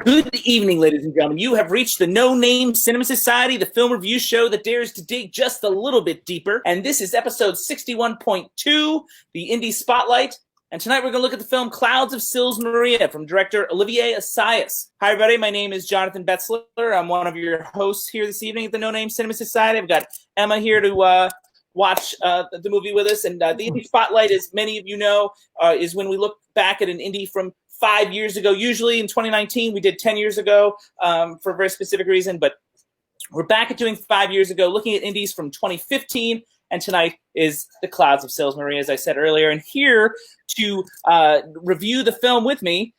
Good evening, ladies and gentlemen. You have reached the No Name Cinema Society, the film review show that dares to dig just a little bit deeper. And this is episode 61.2, the Indie Spotlight. And tonight we're going to look at the film Clouds of Sils Maria from director Olivier Assayas. Hi, everybody. My name is Jonathan Betzler. I'm one of your hosts here this evening at the No Name Cinema Society. I've got Emma here to watch the movie with us. And the Indie Spotlight, as many of you know, is when we look back at an indie from 5 years ago. Usually in 2019, we did 10 years ago for a very specific reason, but we're back at doing 5 years ago, looking at indies from 2015, and tonight is The Clouds of Sils Maria, as I said earlier. And here to review the film with me,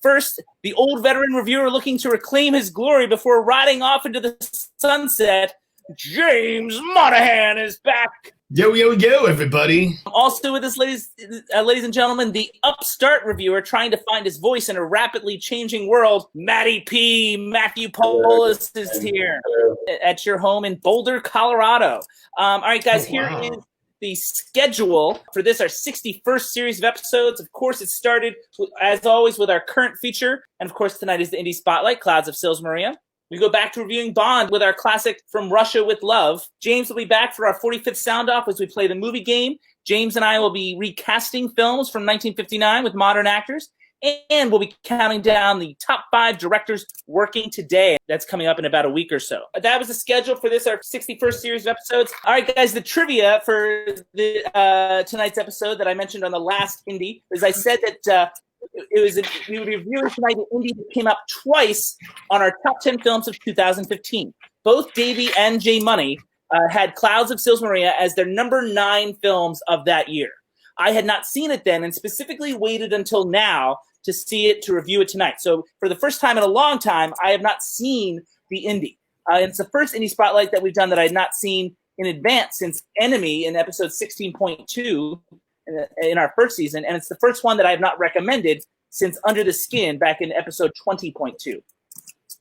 first, the old veteran reviewer looking to reclaim his glory before riding off into the sunset, James Monahan is back. Yo, yo, yo, everybody. Also with us, ladies and gentlemen, the upstart reviewer trying to find his voice in a rapidly changing world, Matty P. Matthew Polis is here at your home in Boulder, Colorado. All right, guys, here is the schedule for this, our 61st series of episodes. Of course, it started, as always, with our current feature. And, of course, tonight is the Indie Spotlight, Clouds of Sils Maria. We go back to reviewing Bond with our classic From Russia with Love. James will be back for our 45th sound-off as we play the movie game. James and I will be recasting films from 1959 with modern actors. And we'll be counting down the top 5 directors working today. That's coming up in about a week or so. That was the schedule for this, our 61st series of episodes. All right, guys, the trivia for the tonight's episode that I mentioned on the last Indie is I said that we would be reviewing tonight an indie that came up twice on our top 10 films of 2015. Both Davey and J Money had Clouds of Sils Maria as their number 9 films of that year. I had not seen it then and specifically waited until now to see it, to review it tonight. So for the first time in a long time, I have not seen the indie. It's the first Indie Spotlight that we've done that I had not seen in advance since Enemy in episode 16.2. In our first season, and it's the first one that I have not recommended since Under the Skin back in episode 20.2.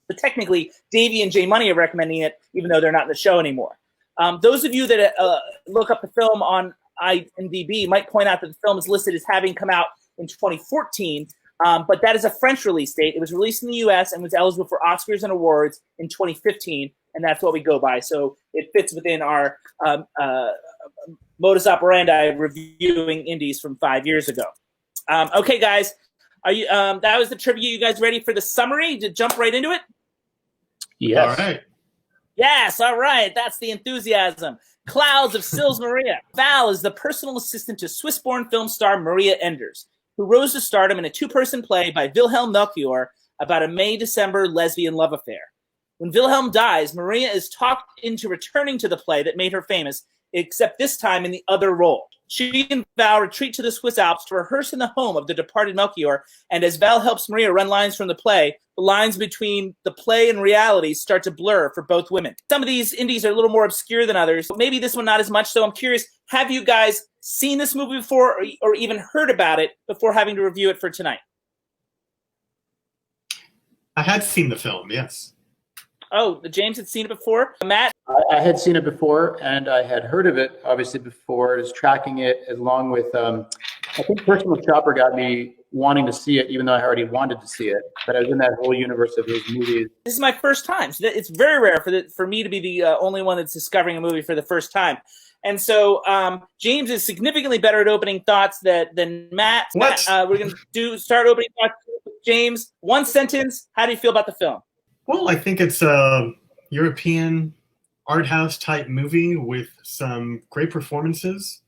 But technically, Davey and J Money are recommending it, even though they're not in the show anymore. Those of you that look up the film on IMDb might point out that the film is listed as having come out in 2014, but that is a French release date. It was released in the U.S. and was eligible for Oscars and awards in 2015, and that's what we go by. So it fits within our modus operandi reviewing indies from 5 years ago. Okay, guys, are you? That was the trivia. You guys ready for the summary? To jump right into it? Yes. All right. Yes. All right. That's the enthusiasm. Clouds of Sils Maria. Val is the personal assistant to Swiss-born film star Maria Enders, who rose to stardom in a 2-person play by Wilhelm Melchior about a May-December lesbian love affair. When Wilhelm dies, Maria is talked into returning to the play that made her famous, except this time in the other role. She and Val retreat to the Swiss Alps to rehearse in the home of the departed Melchior, and as Val helps Maria run lines from the play, the lines between the play and reality start to blur for both women. Some of these indies are a little more obscure than others. Maybe this one not as much, so I'm curious, have you guys seen this movie before or even heard about it before having to review it for tonight? I had seen the film, yes. Oh, James had seen it before? Matt? I had seen it before, and I had heard of it, obviously, before. I was tracking it along with, I think Personal Shopper got me wanting to see it, even though I already wanted to see it. But I was in that whole universe of his movies. This is my first time. So it's very rare for me to be the only one that's discovering a movie for the first time. And so James is significantly better at opening thoughts than Matt. What? We're going to start opening thoughts with James. One sentence. How do you feel about the film? Well, I think it's a European art house type movie with some great performances,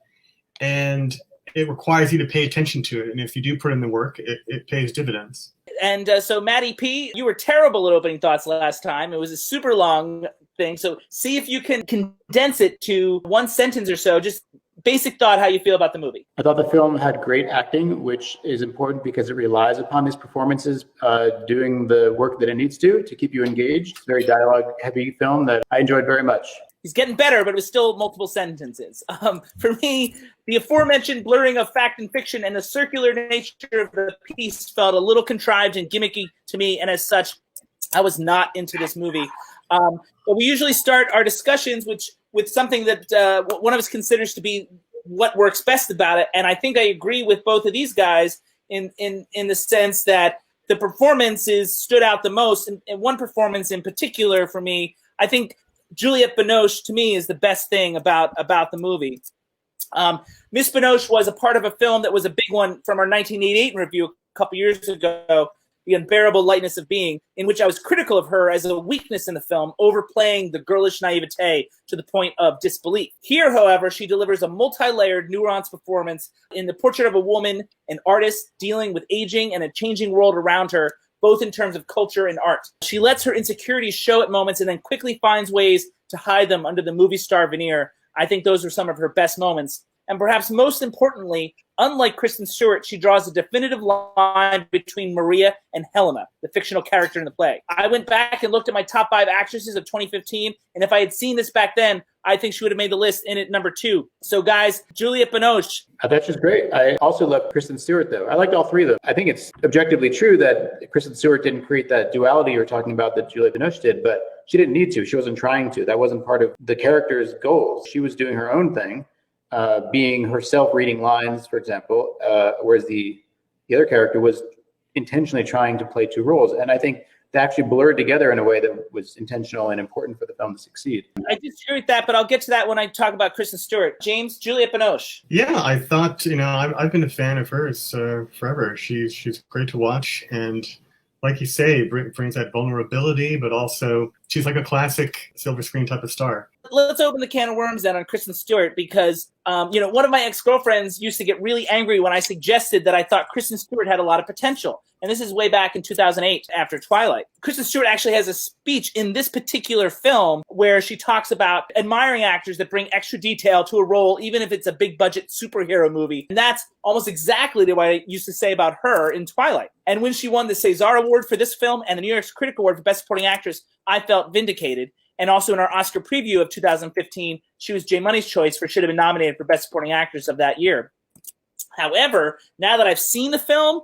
and it requires you to pay attention to it. And if you do put in the work, it pays dividends. And so, Matty P., you were terrible at opening thoughts last time. It was a super long thing. So see if you can condense it to one sentence or so. Just basic thought, how you feel about the movie. I thought the film had great acting, which is important because it relies upon these performances doing the work that it needs to keep you engaged. It's a very dialogue-heavy film that I enjoyed very much. He's getting better, but it was still multiple sentences. For me, the aforementioned blurring of fact and fiction and the circular nature of the piece felt a little contrived and gimmicky to me, and as such, I was not into this movie. But we usually start our discussions with something that one of us considers to be what works best about it. And I think I agree with both of these guys in the sense that the performances stood out the most. And one performance in particular for me, I think Juliette Binoche, to me, is the best thing about the movie. Miss Binoche was a part of a film that was a big one from our 1988 review a couple years ago, The Unbearable Lightness of Being, in which I was critical of her as a weakness in the film, overplaying the girlish naivete to the point of disbelief. Here, however, she delivers a multi-layered, nuanced performance in the portrait of a woman, an artist dealing with aging and a changing world around her, both in terms of culture and art. She lets her insecurities show at moments and then quickly finds ways to hide them under the movie star veneer. I think those are some of her best moments. And perhaps most importantly, unlike Kristen Stewart, she draws a definitive line between Maria and Helena, the fictional character in the play. I went back and looked at my top 5 actresses of 2015, and if I had seen this back then, I think she would have made the list in at number 2. So guys, Juliette Binoche. I thought she was great. I also love Kristen Stewart, though. I liked all 3 of them. I think it's objectively true that Kristen Stewart didn't create that duality you're talking about that Juliette Binoche did, but she didn't need to. She wasn't trying to. That wasn't part of the character's goals. She was doing her own thing. Being herself reading lines, for example, whereas the other character was intentionally trying to play 2 roles. And I think they actually blurred together in a way that was intentional and important for the film to succeed. I disagree with that, but I'll get to that when I talk about Kristen Stewart. James, Juliette Binoche. Yeah, I thought, I've been a fan of hers forever. She's great to watch, and like you say, brings that vulnerability, but also she's like a classic silver screen type of star. Let's open the can of worms then on Kristen Stewart, because one of my ex-girlfriends used to get really angry when I suggested that I thought Kristen Stewart had a lot of potential. And this is way back in 2008 after Twilight. Kristen Stewart actually has a speech in this particular film where she talks about admiring actors that bring extra detail to a role, even if it's a big budget superhero movie. And that's almost exactly what I used to say about her in Twilight. And when she won the César Award for this film and the New York Critics Award for Best Supporting Actress, I felt vindicated. And also in our Oscar preview of 2015, she was J Money's choice for should have been nominated for Best Supporting Actress of that year. However, now that I've seen the film,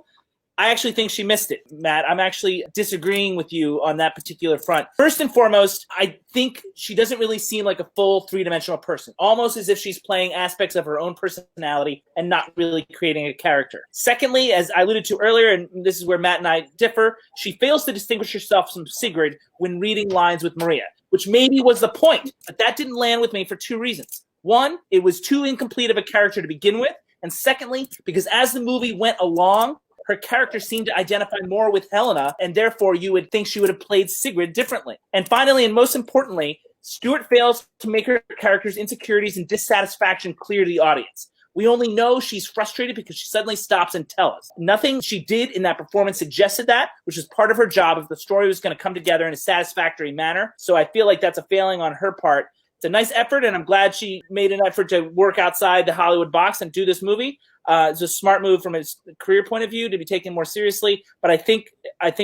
I actually think she missed it, Matt. I'm actually disagreeing with you on that particular front. First and foremost, I think she doesn't really seem like a full 3-dimensional person, almost as if she's playing aspects of her own personality and not really creating a character. Secondly, as I alluded to earlier, and this is where Matt and I differ, she fails to distinguish herself from Sigrid when reading lines with Maria, which maybe was the point, but that didn't land with me for 2 reasons. One, it was too incomplete of a character to begin with, and secondly, because as the movie went along, her character seemed to identify more with Helena, and therefore you would think she would have played Sigrid differently. And finally, and most importantly, Stewart fails to make her character's insecurities and dissatisfaction clear to the audience. We only know she's frustrated because she suddenly stops and tells us. Nothing she did in that performance suggested that, which is part of her job if the story was going to come together in a satisfactory manner. So I feel like that's a failing on her part. It's a nice effort, and I'm glad she made an effort to work outside the Hollywood box and do this movie. It's a smart move from a career point of view to be taken more seriously, but I think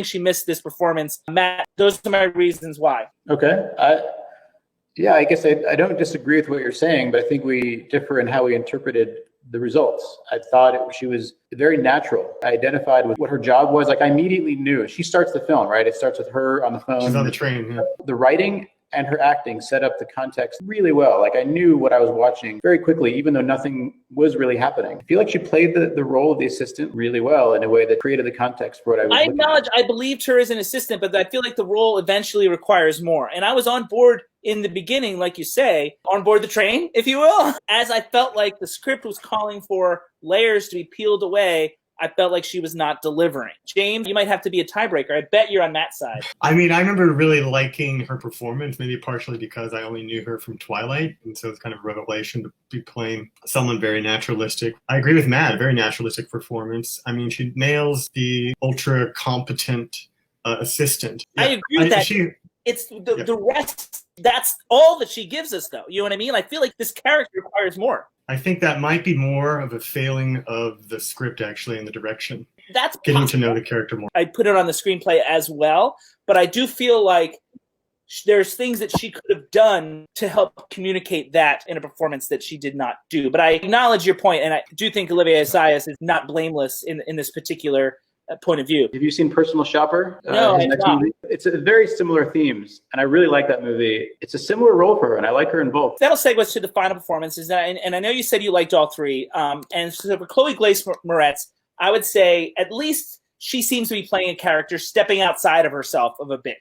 she missed this performance. Matt, those are my reasons why. Okay. I guess I don't disagree with what you're saying, but I think we differ in how we interpreted the results. I thought she was very natural. I identified with what her job was. Like, I immediately knew. She starts the film, right? It starts with her on the phone. She's on the train. Yeah. The writing and her acting set up the context really well. Like, I knew what I was watching very quickly, even though nothing was really happening. I feel like she played the role of the assistant really well in a way that created the context for what I was looking acknowledge at. I believed her as an assistant, but I feel like the role eventually requires more. And I was on board in the beginning, like you say, on board the train, if you will, as I felt like the script was calling for layers to be peeled away. I felt like she was not delivering. James, you might have to be a tiebreaker. I bet you're on that side. I mean, I remember really liking her performance, maybe partially because I only knew her from Twilight, and so it's kind of a revelation to be playing someone very naturalistic. I agree with Matt, a very naturalistic performance. I mean, she nails the ultra competent assistant. Yeah, I agree with that. It's the rest. That's all that she gives us, though. You know what I mean? I feel like this character requires more. I think that might be more of a failing of the script, actually, in the direction. That's getting possible. to know the character more. I put it on the screenplay as well, but I do feel like there's things that she could have done to help communicate that in a performance that she did not do. But I acknowledge your point, and I do think Olivier Assayas is not blameless in this particular point of view. Have you seen Personal Shopper? No, I not. It's a very similar themes, and I really like that movie. It's a similar role for her, and I like her in both. That'll segue us to the final performances, and I know you said you liked all 3. And so for Chloe Grace Moretz, I would say at least she seems to be playing a character stepping outside of herself of a bit.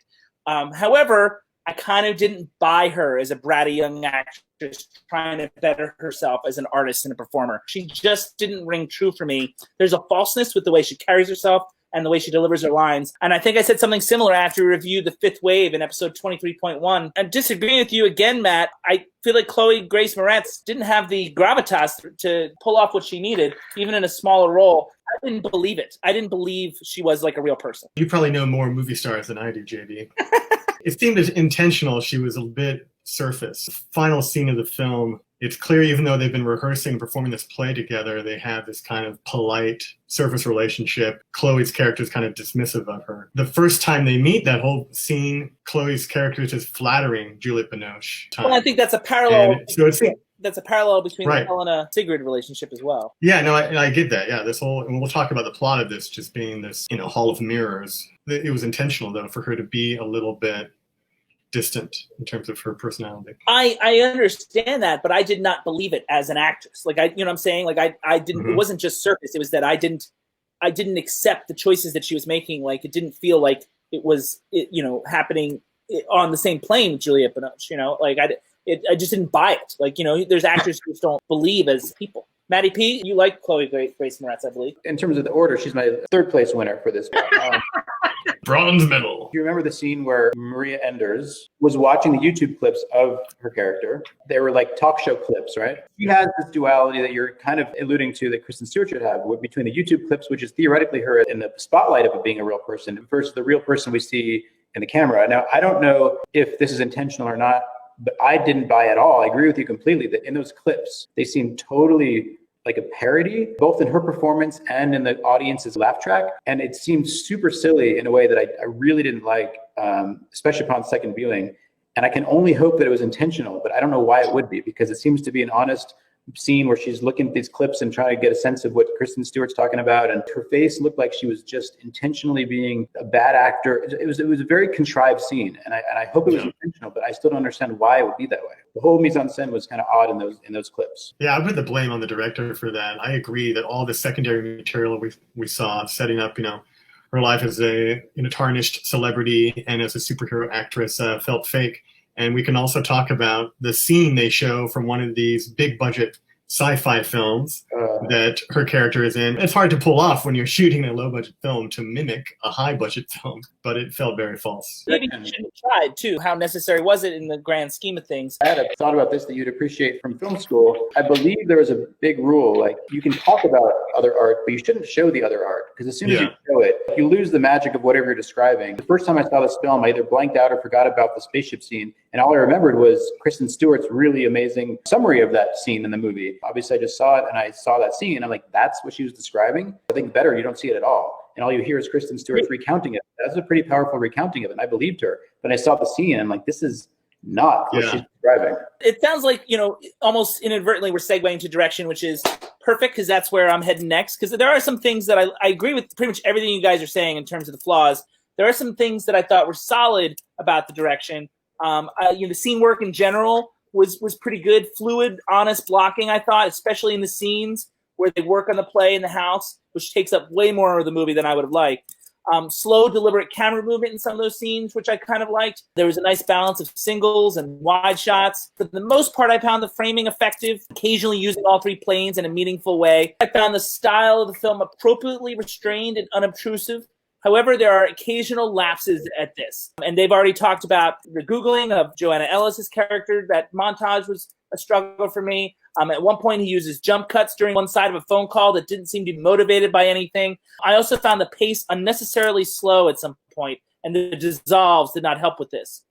However, I kind of didn't buy her as a bratty young actress trying to better herself as an artist and a performer. She just didn't ring true for me. There's a falseness with the way she carries herself and the way she delivers her lines. And I think I said something similar after we reviewed The Fifth Wave in episode 23.1. And disagreeing with you again, Matt, I feel like Chloe Grace Moretz didn't have the gravitas to pull off what she needed, even in a smaller role. I didn't believe it. I didn't believe she was like a real person. You probably know more movie stars than I do, JD. It seemed intentional. She was a bit surface. The final scene of the film, it's clear even though they've been rehearsing and performing this play together, they have this kind of polite surface relationship. Chloe's character is kind of dismissive of her. The first time they meet, that whole scene, Chloe's character is just flattering Juliette Binoche. Well, I think that's a parallel. That's a parallel between right. the Helena Sigrid relationship as well. Yeah, no, I get that. Yeah, and we'll talk about the plot of this just being this, hall of mirrors. It was intentional, though, for her to be a little bit distant in terms of her personality. I understand that, but I did not believe it as an actress. Like, you know what I'm saying? Like, I didn't. Mm-hmm. It wasn't just surface. It was that I didn't accept the choices that she was making. Like, it didn't feel like it was, happening on the same plane with Juliette Binoche. Like I just didn't buy it. Like, there's actors who just don't believe as people. Matty P, you like Chloe Grace Moretz, I believe. In terms of the order, she's my third place winner for this. Bronze medal. You remember the scene where Maria Enders was watching the YouTube clips of her character? They were like talk show clips, right? She has this duality that you're kind of alluding to that Kristen Stewart should have between the YouTube clips, which is theoretically her in the spotlight of it being a real person, versus the real person we see in the camera. Now, I don't know if this is intentional or not, but I didn't buy at all. I agree with you completely that in those clips, they seem totally like a parody, both in her performance and in the audience's laugh track. And it seemed super silly in a way that I really didn't like, especially upon second viewing. And I can only hope that it was intentional, but I don't know why it would be, because it seems to be an honest scene where she's looking at these clips and trying to get a sense of what Kristen Stewart's talking about, and her face looked like she was just intentionally being a bad actor. It was a very contrived scene, and I hope it was intentional, but I still don't understand why it would be that way. The whole mise en scène was kind of odd in those clips. Yeah, I put the blame on the director for that. I agree that all the secondary material we saw setting up, her life as a tarnished celebrity and as a superhero actress felt fake. And we can also talk about the scene they show from one of these big budget sci-fi films that her character is in. It's hard to pull off when you're shooting a low budget film to mimic a high budget film, but it felt very false. Maybe you should have tried too. How necessary was it in the grand scheme of things? I had a thought about this that you'd appreciate from film school. I believe there was a big rule, like you can talk about other art, but you shouldn't show the other art, because as soon as you show it, you lose the magic of whatever you're describing. The first time I saw this film, I either blanked out or forgot about the spaceship scene, and all I remembered was Kristen Stewart's really amazing summary of that scene in the movie. Obviously, I just saw it and I saw that scene, and I'm like, that's what she was describing? I think better, you don't see it at all. And all you hear is Kristen Stewart's recounting it. That's a pretty powerful recounting of it, and I believed her. But I saw the scene, and I'm like, this is not what she's describing. It sounds like, almost inadvertently we're segueing to direction, which is perfect, because that's where I'm heading next. Because there are some things that I agree with pretty much everything you guys are saying in terms of the flaws. There are some things that I thought were solid about the direction. The scene work in general was pretty good. Fluid, honest blocking, I thought, especially in the scenes where they work on the play in the house, which takes up way more of the movie than I would have liked. Slow, deliberate camera movement in some of those scenes, which I kind of liked. There was a nice balance of singles and wide shots. For the most part, I found the framing effective, occasionally using all three planes in a meaningful way. I found the style of the film appropriately restrained and unobtrusive. However, there are occasional lapses at this. And they've already talked about the Googling of Joanna Ellis's character. That montage was a struggle for me. At one point, he uses jump cuts during one side of a phone call that didn't seem to be motivated by anything. I also found the pace unnecessarily slow at some point, and the dissolves did not help with this.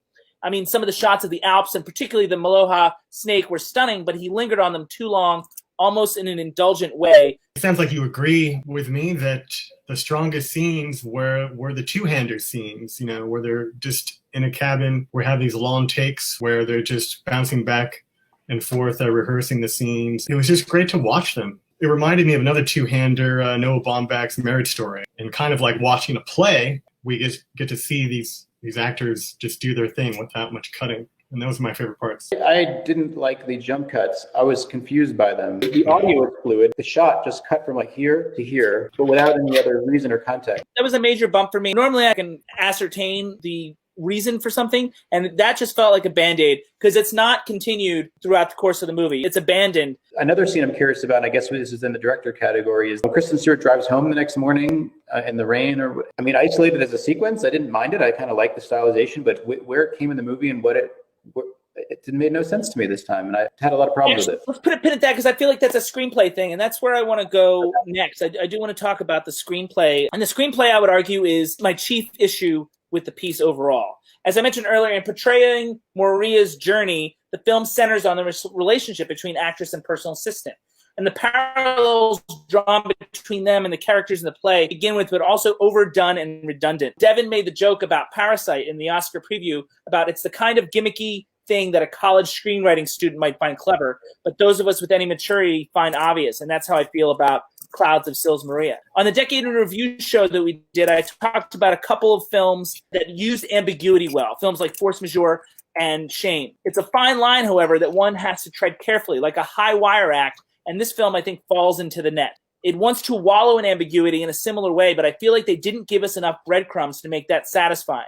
I mean, some of the shots of the Alps, and particularly the Maloha snake, were stunning, but he lingered on them too long, almost in an indulgent way. It sounds like you agree with me that the strongest scenes were the two-hander scenes, where they're just in a cabin, we have these long takes where they're just bouncing back and forth, rehearsing the scenes. It was just great to watch them. It reminded me of another two-hander, Noah Baumbach's Marriage Story. And kind of like watching a play, we just get to see these actors just do their thing without much cutting. And those are my favorite parts. I didn't like the jump cuts. I was confused by them. The audio was fluid. The shot just cut from like here to here, but without any other reason or context. That was a major bump for me. Normally I can ascertain the reason for something, and that just felt like a Band-Aid because it's not continued throughout the course of the movie. It's abandoned. Another scene I'm curious about, and I guess this is in the director category, is when Kristen Stewart drives home the next morning in the rain. Isolated as a sequence, I didn't mind it. I kind of like the stylization, but where it came in the movie and it made no sense to me this time, and I had a lot of problems with it. Let's put a pin at that because I feel like that's a screenplay thing, and that's where I want to go next. I do want to talk about the screenplay. And the screenplay, I would argue, is my chief issue with the piece overall. As I mentioned earlier, in portraying Maria's journey, the film centers on the relationship between actress and personal assistant. And the parallels drawn between them and the characters in the play begin with, but also overdone and redundant. Devin made the joke about Parasite in the Oscar preview about it's the kind of gimmicky thing that a college screenwriting student might find clever, but those of us with any maturity find obvious. And that's how I feel about Clouds of Sils Maria. On the Decade in Review show that we did, I talked about a couple of films that used ambiguity well, films like Force Majeure and Shame. It's a fine line, however, that one has to tread carefully, like a high wire act, and this film, I think, falls into the net. It wants to wallow in ambiguity in a similar way, but I feel like they didn't give us enough breadcrumbs to make that satisfying.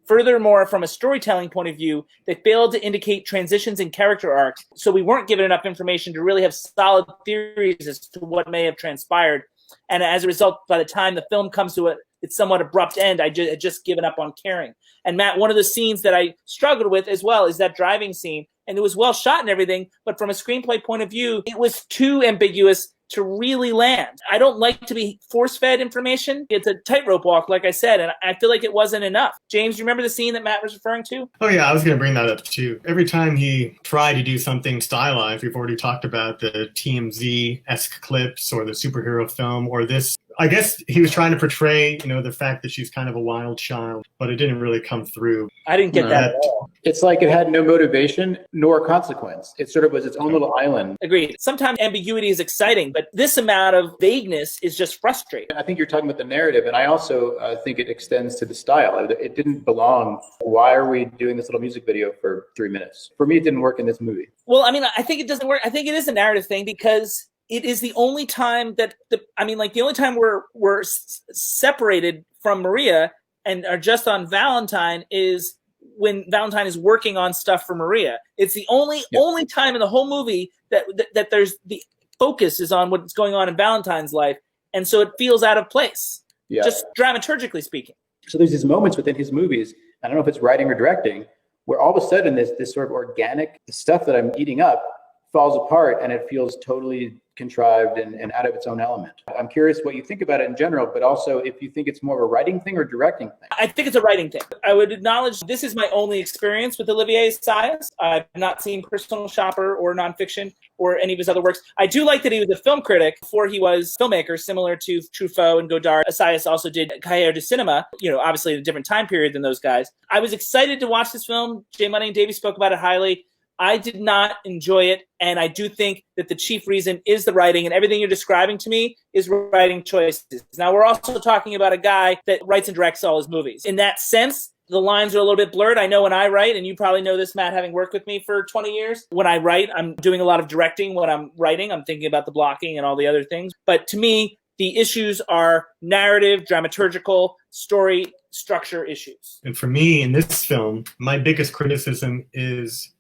Furthermore, from a storytelling point of view, they failed to indicate transitions in character arcs, so we weren't given enough information to really have solid theories as to what may have transpired. And as a result, by the time the film comes to its somewhat abrupt end, I had just given up on caring. And Matt, one of the scenes that I struggled with as well is that driving scene. And it was well shot and everything, but from a screenplay point of view, it was too ambiguous to really land. I don't like to be force-fed information. It's a tightrope walk, like I said, and I feel like it wasn't enough. James, do you remember the scene that Matt was referring to? Oh, yeah, I was going to bring that up, too. Every time he tried to do something stylized, we've already talked about the TMZ-esque clips or the superhero film or this. I guess he was trying to portray, the fact that she's kind of a wild child, but it didn't really come through. I didn't get that at all. It's like it had no motivation nor consequence. It sort of was its own little island. Agreed. Sometimes ambiguity is exciting, but this amount of vagueness is just frustrating. I think you're talking about the narrative, and I also think it extends to the style. It didn't belong. Why are we doing this little music video for 3 minutes? For me, it didn't work in this movie. Well, I think it doesn't work. I think it is a narrative thing because it is the only time that the only time we're separated from Maria and are just on Valentine is when Valentine is working on stuff for Maria. It's the only time in the whole movie that there's the focus is on what's going on in Valentine's life, and so it feels out of place, just dramaturgically speaking. So there's these moments within his movies, I don't know if it's writing or directing, where all of a sudden this sort of organic stuff that I'm eating up falls apart and it feels totally contrived and out of its own element. I'm curious what you think about it in general, but also if you think it's more of a writing thing or directing thing. I think it's a writing thing. I would acknowledge this is my only experience with Olivier Assayas. I've not seen Personal Shopper or Nonfiction or any of his other works. I do like that he was a film critic before he was a filmmaker, similar to Truffaut and Godard. Assayas also did Cahiers du Cinema, obviously in a different time period than those guys. I was excited to watch this film. Jay Money and Davey spoke about it highly. I did not enjoy it, and I do think that the chief reason is the writing, and everything you're describing to me is writing choices. Now, we're also talking about a guy that writes and directs all his movies. In that sense, the lines are a little bit blurred. I know when I write, and you probably know this, Matt, having worked with me for 20 years, when I write, I'm doing a lot of directing. When I'm writing, I'm thinking about the blocking and all the other things. But to me, the issues are narrative, dramaturgical, story, structure issues. And for me, in this film, my biggest criticism is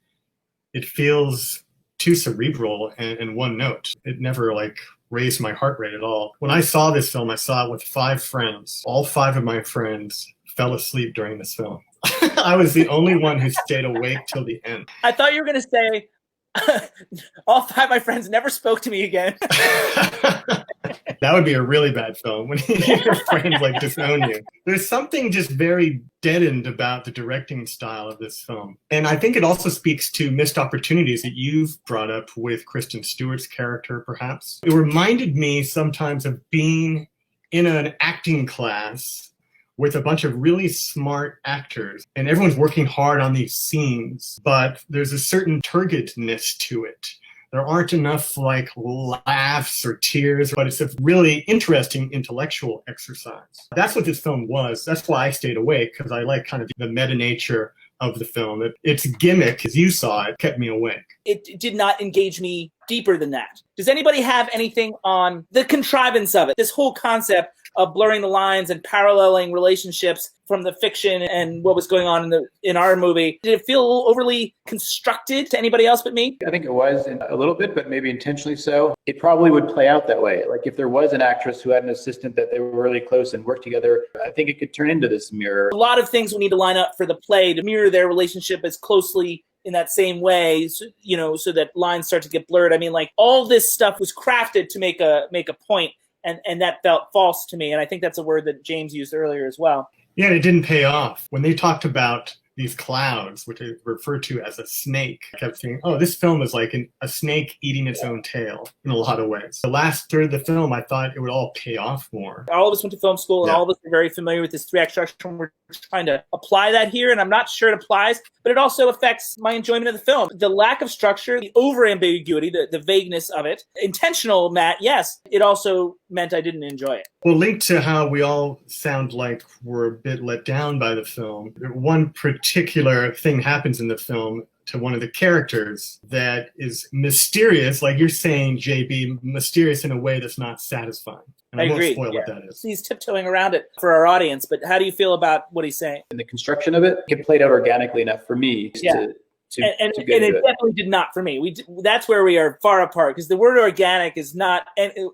it feels too cerebral and one note. It never raised my heart rate at all. When I saw this film, I saw it with 5 friends. All 5 of my friends fell asleep during this film. I was the only one who stayed awake till the end. I thought you were going to say, all 5 of my friends never spoke to me again. That would be a really bad film when your friends disown you. There's something just very deadened about the directing style of this film. And I think it also speaks to missed opportunities that you've brought up with Kristen Stewart's character, perhaps. It reminded me sometimes of being in an acting class with a bunch of really smart actors, and everyone's working hard on these scenes, but there's a certain turgidness to it. There aren't enough laughs or tears, but it's a really interesting intellectual exercise. That's what this film was. That's why I stayed awake, because I like kind of the meta nature of the film. Its gimmick, as you saw it, kept me awake. It did not engage me deeper than that. Does anybody have anything on the contrivance of it? This whole concept of blurring the lines and paralleling relationships from the fiction and what was going on in our movie. Did it feel a little overly constructed to anybody else but me? I think it was a little bit, but maybe intentionally so. It probably would play out that way. Like if there was an actress who had an assistant that they were really close and worked together, I think it could turn into this mirror. A lot of things will need to line up for the play to mirror their relationship as closely in that same way, so that lines start to get blurred. I mean, like all this stuff was crafted to make a point, and that felt false to me. And I think that's a word that James used earlier as well. Yeah, and it didn't pay off. When they talked about these clouds, which I refer to as a snake, I kept thinking, oh, this film is like a snake eating its own tail in a lot of ways. The last third of the film, I thought it would all pay off more. All of us went to film school, and all of us are very familiar with this three-act structure, and we're trying to apply that here, and I'm not sure it applies, but it also affects my enjoyment of the film. The lack of structure, the over-ambiguity, the vagueness of it, intentional, Matt, yes, it also meant I didn't enjoy it. Well, linked to how we all sound like we're a bit let down by the film, one particular thing happens in the film to one of the characters that is mysterious, like you're saying, JB, mysterious in a way that's not satisfying. And I agree. won't spoil what that is. He's tiptoeing around it for our audience, but how do you feel about what he's saying? And the construction of it played out organically enough for me to it definitely did not for me. That's where we are far apart, because the word organic is not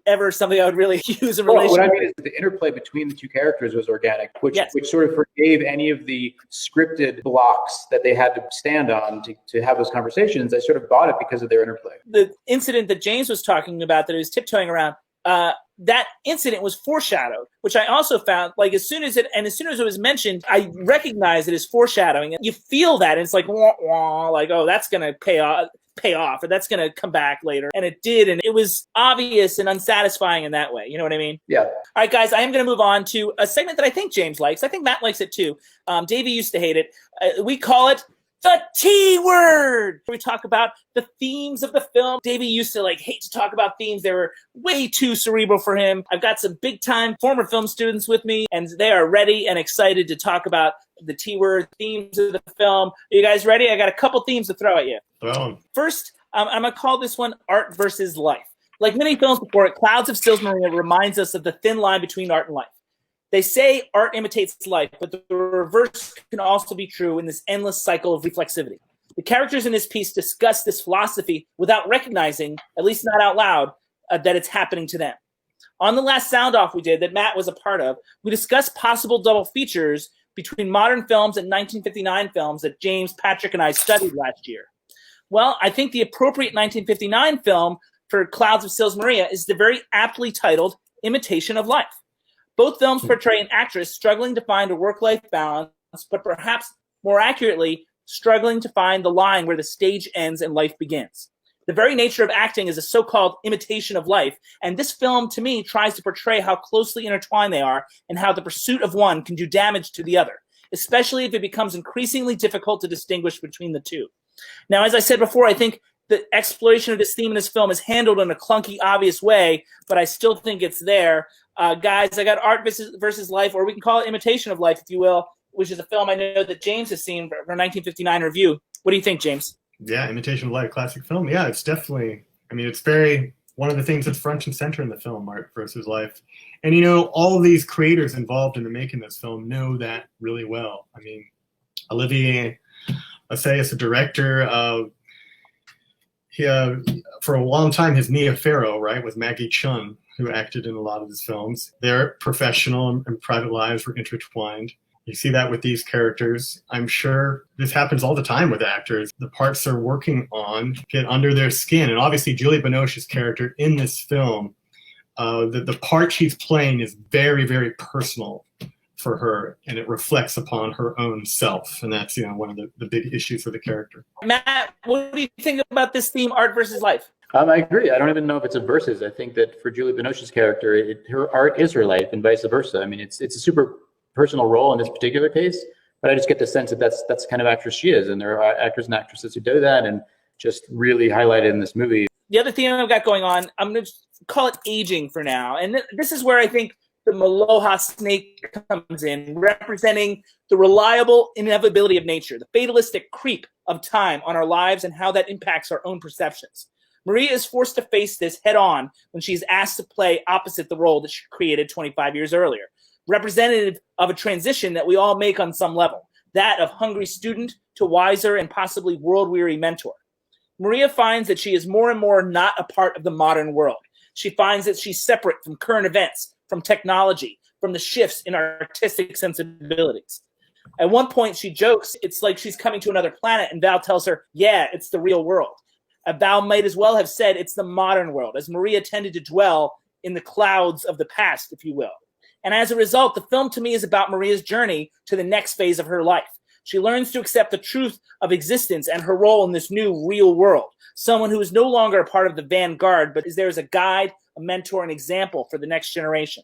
ever something I would really use in relation. What I mean is the interplay between the two characters was organic, which sort of forgave any of the scripted blocks that they had to stand on to have those conversations. I sort of bought it because of their interplay. The incident that James was talking about that he was tiptoeing around, that incident was foreshadowed, which I also found, like, as soon as it was mentioned, I recognized it as foreshadowing. You feel that, and it's like, wah, wah, like, oh, that's going to pay off, or that's going to come back later. And it did, and it was obvious and unsatisfying in that way. You know what I mean? Yeah. All right, guys, I am going to move on to a segment that I think James likes. I think Matt likes it too. Davey used to hate it. We call it the T word. We talk about the themes of the film. Davey used to hate to talk about themes. They were way too cerebral for him. I've got some big time former film students with me, and they are ready and excited to talk about the T word themes of the film. Are you guys ready? I got a couple themes to throw at you. Well, First, I'm going to call this one art versus life. Like many films before it, Clouds of Sils Maria reminds us of the thin line between art and life. They say art imitates life, but the reverse can also be true in this endless cycle of reflexivity. The characters in this piece discuss this philosophy without recognizing, at least not out loud, that it's happening to them. On the last sound-off we did that Matt was a part of, we discussed possible double features between modern films and 1959 films that James, Patrick, and I studied last year. Well, I think the appropriate 1959 film for Clouds of Sils Maria is the very aptly titled Imitation of Life. Both films portray an actress struggling to find a work-life balance, but perhaps more accurately, struggling to find the line where the stage ends and life begins. The very nature of acting is a so-called imitation of life, and this film, to me, tries to portray how closely intertwined they are and how the pursuit of one can do damage to the other, especially if it becomes increasingly difficult to distinguish between the two. Now, as I said before, I think the exploration of this theme in this film is handled in a clunky, obvious way, but I still think it's there. Guys, I got art versus life, or we can call it imitation of life, if you will, which is a film I know that James has seen for 1959 review. What do you think, James? Yeah, Imitation of Life, classic film. Yeah, it's definitely, it's very, one of the things that's front and center in the film, art versus life. And, all of these creators involved in making this film know that really well. Olivier Assayas, a director, for a long time, his Mia Farrow, right, with Maggie Chung, who acted in a lot of his films. Their professional and private lives were intertwined. You see that with these characters. I'm sure this happens all the time with actors. The parts they're working on get under their skin. And obviously, Julie Binoche's character in this film, the part she's playing is very, very personal for her, and it reflects upon her own self. And that's, one of the big issues for the character. Matt, what do you think about this theme, art versus life? I agree. I don't even know if it's a versus. I think that for Julie Binoche's character, her art is her life, and vice versa. It's a super personal role in this particular case, but I just get the sense that that's the kind of actress she is, and there are actors and actresses who do that, and just really highlighted in this movie. The other theme I've got going on, I'm going to call it aging for now, and this is where I think the Maloha snake comes in, representing the reliable inevitability of nature, the fatalistic creep of time on our lives and how that impacts our own perceptions. Maria is forced to face this head on when she's asked to play opposite the role that she created 25 years earlier, representative of a transition that we all make on some level, that of hungry student to wiser and possibly world-weary mentor. Maria finds that she is more and more not a part of the modern world. She finds that she's separate from current events, from technology, from the shifts in our artistic sensibilities. At one point, she jokes it's like she's coming to another planet, and Val tells her, yeah, it's the real world. Val might as well have said it's the modern world, as Maria tended to dwell in the clouds of the past, if you will. And as a result, the film to me is about Maria's journey to the next phase of her life. She learns to accept the truth of existence and her role in this new real world. Someone who is no longer a part of the vanguard, but is there as a guide, a mentor, an example for the next generation.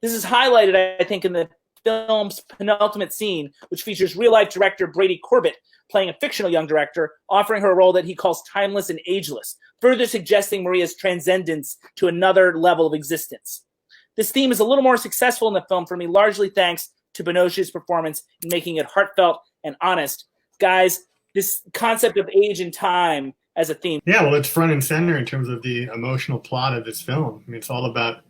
This is highlighted, I think, in the film's penultimate scene, which features real-life director Brady Corbett playing a fictional young director, offering her a role that he calls timeless and ageless, further suggesting Maria's transcendence to another level of existence. This theme is a little more successful in the film for me, largely thanks to Binoche's performance in making it heartfelt and honest. Guys, this concept of age and time as a theme. Yeah, well, it's front and center in terms of the emotional plot of this film. I mean, it's all about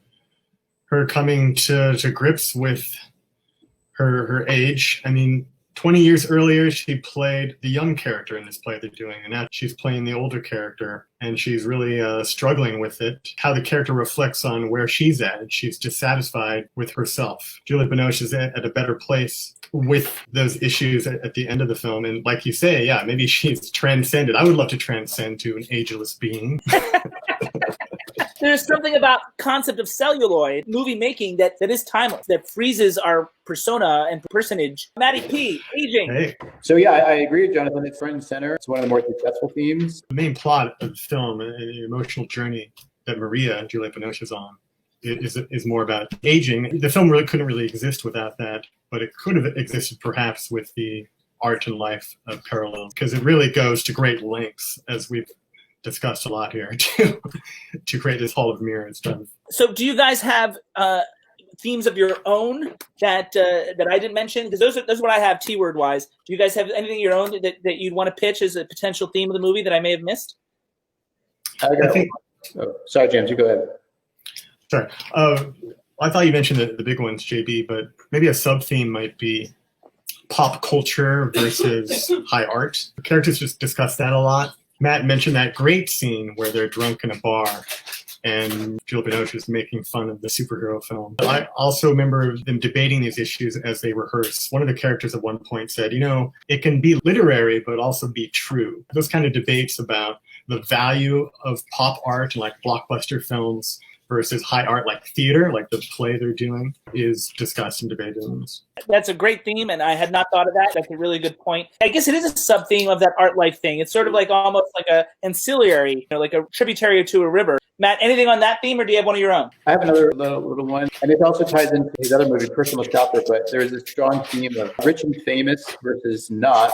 her coming to grips with her age. I mean, 20 years earlier, she played the young character in this play they're doing, and now she's playing the older character, and she's really struggling with it, how the character reflects on where she's at. She's dissatisfied with herself. Juliette Binoche is at a better place with those issues at the end of the film, and like you say, yeah, maybe she's transcended. I would love to transcend to an ageless being. There's something about concept of celluloid movie making that is timeless, that freezes our persona and personage. Matty P, aging. Hey. So yeah, I agree with Jonathan. It's front and center. It's one of the more successful themes. The main plot of the film and the emotional journey that Maria, Juliette Binoche, is on is more about aging. The film really couldn't really exist without that, but it could have existed perhaps with the art and life of Parallel, because it really goes to great lengths, as we've discussed a lot here, to create this hall of mirrors. So do you guys have themes of your own that I didn't mention? Because those are what I have T-word wise. Do you guys have anything of your own that you'd want to pitch as a potential theme of the movie that I may have missed? Sorry, James, you go ahead. Sorry. I thought you mentioned the big ones, JB, but maybe a sub-theme might be pop culture versus high art. The characters just discuss that a lot. Matt mentioned that great scene where they're drunk in a bar and Juliette Binoche is making fun of the superhero film. I also remember them debating these issues as they rehearse. One of the characters at one point said, it can be literary, but also be true. Those kind of debates about the value of pop art and like blockbuster films versus high art like theater, like the play they're doing, is discussed and debated in this. That's a great theme, and I had not thought of that. That's a really good point. I guess it is a sub-theme of that art life thing. It's sort of like almost like a ancillary, like a tributary to a river. Matt, anything on that theme, or do you have one of your own? I have another little one, and it also ties into his other movie, Personal Shopper, but there is a strong theme of rich and famous versus not.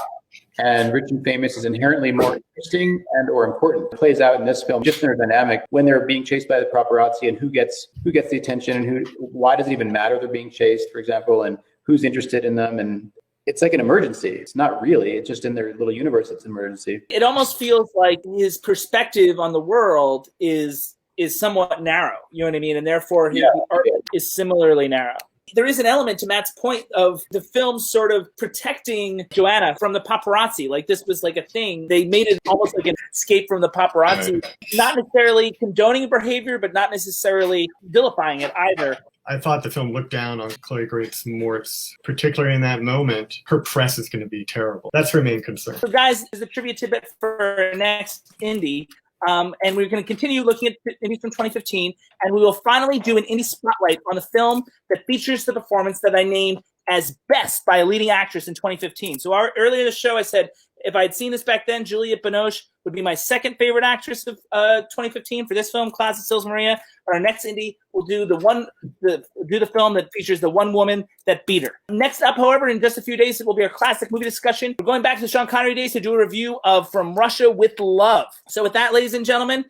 And rich and famous is inherently more interesting and or important. It plays out in this film just in their dynamic when they're being chased by the paparazzi and who gets the attention and why does it even matter they're being chased, for example, and who's interested in them. And it's like an emergency. It's not really. It's just in their little universe. It's an emergency. It almost feels like his perspective on the world is somewhat narrow. You know what I mean? And therefore his art is similarly narrow. There is an element to Matt's point of the film sort of protecting Joanna from the paparazzi. Like this was like a thing. They made it almost like an escape from the paparazzi. Not necessarily condoning behavior, but not necessarily vilifying it either. I thought the film looked down on Chloe Grace Moretz, particularly in that moment. Her press is going to be terrible. That's her main concern. So guys, is the trivia tidbit for next Indie. And we're going to continue looking at indies from 2015, and we will finally do an indie spotlight on the film that features the performance that I named as best by a leading actress in 2015. So earlier in the show, I said if I had seen this back then, Juliette Binoche would be my second favorite actress of 2015 for this film, Clouds of Sils Maria. Our next indie will do the film that features the one woman that beat her. Next up, however, in just a few days, it will be our classic movie discussion. We're going back to the Sean Connery days to do a review of From Russia with Love. So with that, ladies and gentlemen,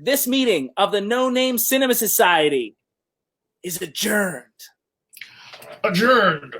this meeting of the No Name Cinema Society is adjourned. Adjourned.